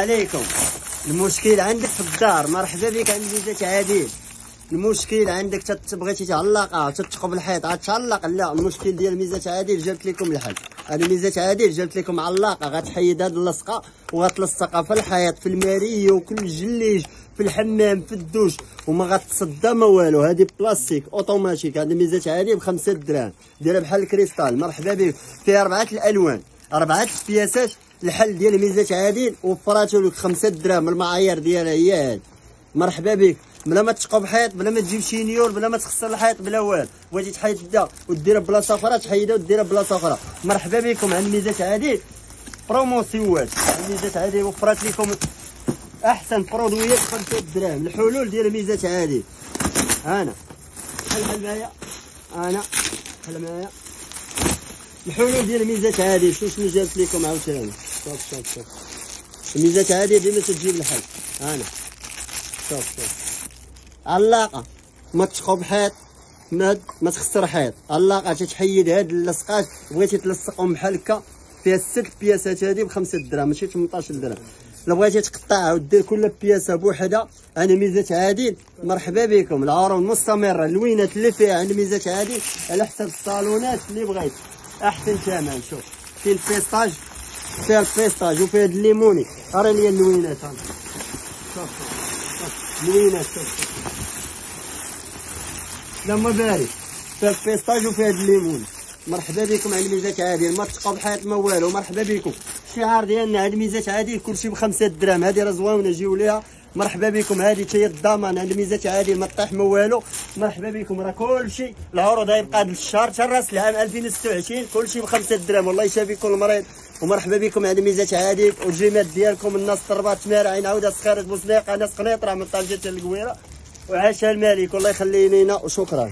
عليكم. المشكل عندك في الدار، مرحبا بك عند ميزات عادل. المشكل عندك تبغيتي تعلقها تتقب الحيط غتعلق، لا المشكل ديال ميزات عادل جابت لكم الحل. انا ميزات عادل جابت لكم علاقه غتحيد هاد اللصقه وغتلصقها في الحيط في الماريه وكل الجليج في الحمام في الدوش وما غتصدى ما والو. هذه بلاستيك اوتوماتيك. هذه ميزات عادل ب5 دراهم، دايره بحال الكريستال. مرحبا بك. فيها 4 الالوان 4 بياسات. الحل ديال ميزات عادل وفراتو لك 5 دراهم. المعايير ديالها هي هذه. مرحبا بك. بلا ما تشقب حيط، بلا ما تجيب شينيور، بلا ما تخسر الحيط، بلا والو. بغيتي تحيدها وديرها بلاصه اخرى تحيدها وديرها بلاصه اخرى. مرحبا بكم عند ميزات عادل. بروموسيوات عند ميزات عادل وفرات لكم احسن برودويات ب5 دراهم. الحلول ديال ميزات عادل. انا بحال معايا، انا بحال معايا. الحلول ديال ميزات عادل شنو جابت لكم عاوتاني. شوف ميزات عادل ديما تجيب الحل. انا شوف علاقه ما تشقب حيط، ما تخسر حيط. علاقه تتحيد هاد اللصقات. بغيتي تلصقهم بحال هكا فيها 6 بياسات. هادي ب5 دراهم ماشي 18 درهم. لو بغيتي تقطعها ودير كل بياسه بوحدها. انا ميزات عادل. مرحبا بكم. العروض مستمره، اللوينات اللي فيها عند ميزات عادل على حسب الصالونات اللي بغيت. احسن ثمن. شوف فيه الفيستاج، فيها الفيستاج وفيها الليموني. راه لي اللوينات. شوف اللوينات. شوف لما بارد فيها الفيستاج وفيها الليمون. مرحبا بكم عند ميزات عادل. ما تشقب حيط ما والو. مرحبا بكم. الشعار ديالنا عند ميزات عادل كلشي ب5 دراهم. هذه راه زوينه جيو ليها. مرحبا بكم. هذه حتى هي الضمان عند ميزات عادل ما طيح ما والو. مرحبا بكم. راه كلشي العروض غيبقى هذا الشهر حتى راس العام 2026 كلشي ب5 دراهم. والله يشافي كل مريض. ومرحبا بكم عند ميزات عادل. والجيمات ديالكم الناس الرباط تمارعين عاوده سخارة بوسنيقه ناس قنيطره من طنجه القويره وعاشها الملك. والله يخلي لينا وشكرا.